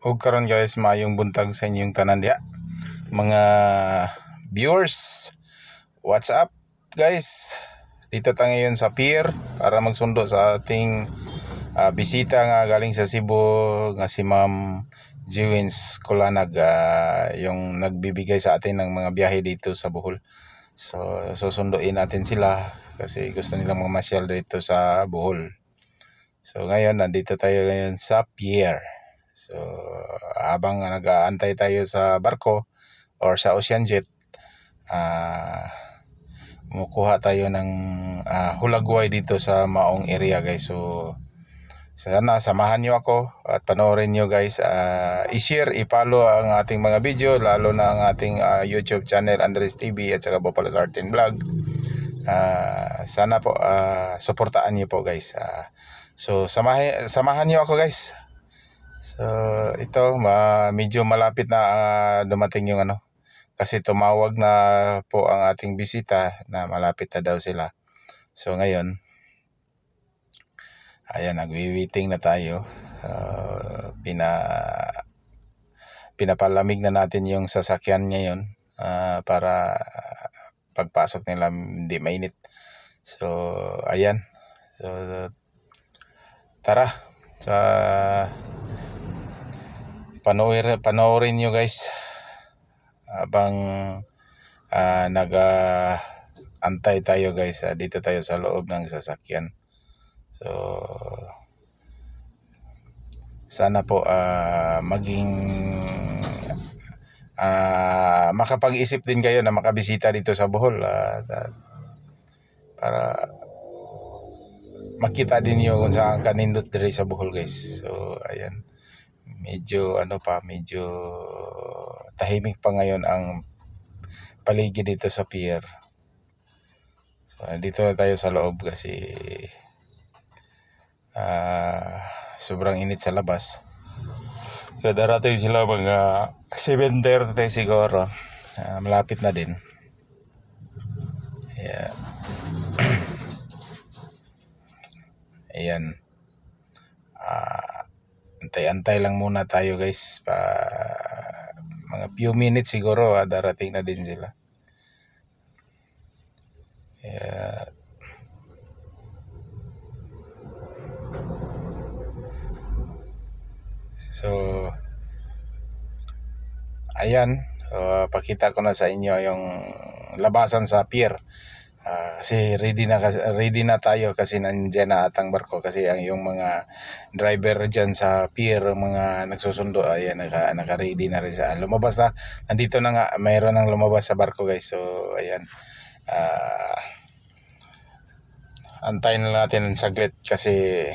ug karon guys, maayong buntag sa inyong tanan diha. Mga viewers, what's up guys? Dito ta ngayon sa pier para magsundo sa ating bisita nga galing sa Cebu nga si Ma'am Jewins Colanag, yung nagbibigay sa atin ng mga biyahe dito sa Bohol. So susunduin natin sila kasi gusto nilang mamasyal dito sa Bohol. So ngayon nandito tayo ngayon sa pier. So habang nag-aantay tayo sa barko or sa Ocean Jet, kumukuha tayo ng hulagway dito sa Maong area guys. So sana samahan nyo ako at panoorin nyo guys. I-share, i-follow ang ating mga video, lalo na ang ating YouTube channel Andres TV at saka Bopalos Art and Vlog. Sana po suportaan nyo po guys. So samahan nyo ako guys. So ito medyo malapit na dumating yung kasi tumawag na po ang ating bisita na malapit na daw sila. So ngayon ayan, nagwi-waiting na tayo. Pinapalamig na natin yung sasakyan ngayon para pagpasok nila hindi mainit. So ayan, so tara sa panoorin nyo guys habang nag-antay tayo guys. Dito tayo sa loob ng sasakyan. So sana po maging makapag-isip din kayo na makabisita dito sa Bohol para makita din nyo kung saan kanindot diri sa Bohol guys. So ayan, medyo medyo tahimik pa ngayon ang paligid dito sa pier. So dito na tayo sa loob kasi sobrang init sa labas. So darating sila mga 7:30 siguro. Malapit na din. Yeah. Ayan. Antay-antay lang muna tayo guys. Mga few minutes siguro darating na din sila. Yeah. So ayan, pakita ko na sa inyo yung labasan sa pier. Kasi ready na tayo kasi nandiyan na atang barko kasi yung mga driver dyan sa pier, mga nagsusundo, ayan, naka-ready na rin sa lumabas na. Nandito na nga, mayroon nang lumabas sa barko guys. So ayan, antayin na natin ng saglit kasi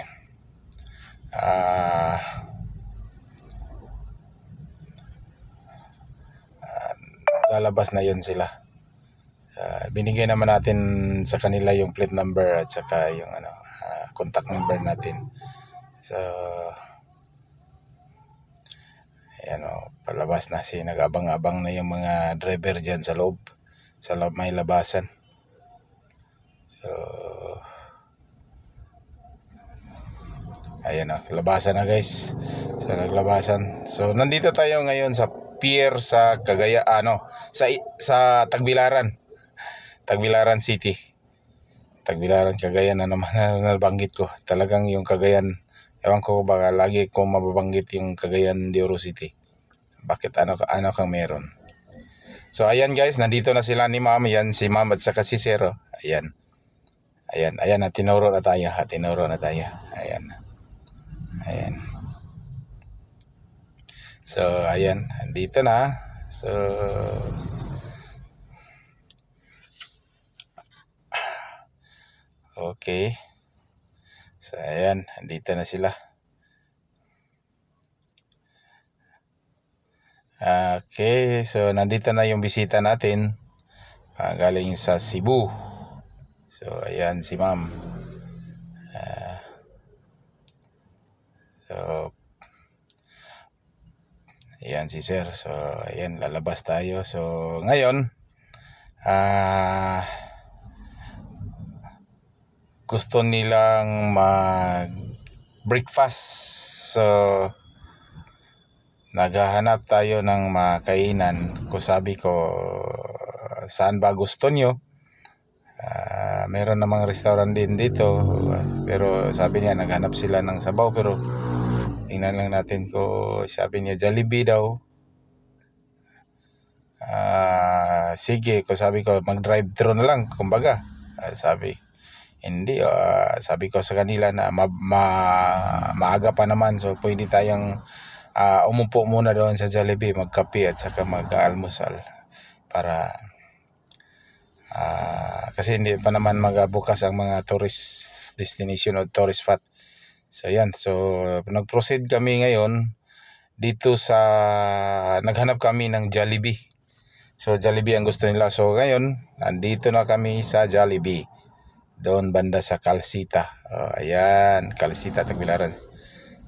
lalabas na yun sila. Binigay naman natin sa kanila yung plate number at saka yung contact number natin. So ayan, palabas na nag-abang-abang na yung mga driver dyan sa loob, may labasan. So ayan, labasan na guys. So naglabasan. So nandito tayo ngayon sa pier sa sa Tagbilaran City. Tagbilaran, Cagayan na naman nabanggit ko. Talagang yung Cagayan, ewan ko baka lagi ko mababanggit yung Cagayan de Oro City. Bakit ano kang meron? So ayan guys, nandito na sila ni Ma'am. Yan si Ma'am at saka si Zero. Ayan. Ayan, tinuro na tayo. Ayan. So ayan, dito na. So okay. So ayan, dito na sila. Okay, so nandito na yung bisita natin galing sa Cebu. So ayan si Ma'am. So ayan si Sir. So ayan, lalabas tayo. So ngayon gusto nilang mag breakfast. So naghahanap tayo ng makainan. Kung sabi ko, saan ba gusto nyo? Meron namang restaurant din dito, pero sabi niya naghanap sila ng sabaw, pero tingnan lang natin ko. Sabi niya Jollibee daw. Sige, ko sabi ko mag-drive thru na lang, kumbaga. Sabi hindi, sabi ko sa kanila na maaga pa naman, so pwede tayong umupo muna doon sa Jollibee, magkape at saka mag-almusal para kasi hindi pa naman magabukas ang mga tourist destination o tourist spot. So yan, so nag-proceed kami ngayon dito sa naghanap kami ng Jollibee. So Jollibee ang gusto nila. So ngayon, nandito na kami sa Jollibee. Doon banda sa Calcita. Ayan, Calcita, Tagbilaran.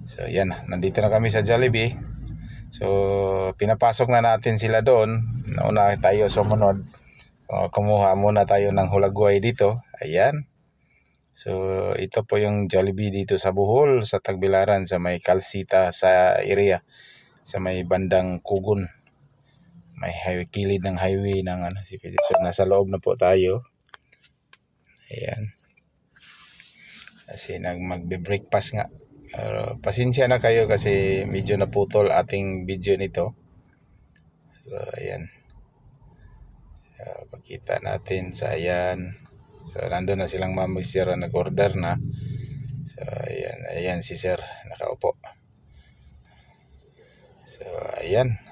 So yan, nandito na kami sa Jollibee. So pinapasok na natin sila doon. Nauna tayo sumunod. Kumuha muna tayo ng hulagway dito. Ayan. So ito po yung Jollibee dito sa Bohol, sa Tagbilaran, sa may Calcita sa area, sa may bandang Kugon. May highway, kilid ng highway ng so nasa loob na po tayo. Ayan. Kasi magbe-breakfast nga. Pasensya na kayo kasi medyo naputol ating video nito. So ayan. So, pakita natin sa ayan. So nandun na silang mami sir na nag-order na. So ayan si sir nakaupo. So ayan.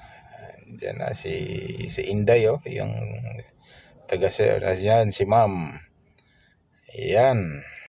Diyan na si Inday yung taga sir. Ayan si ma'am. Ayan.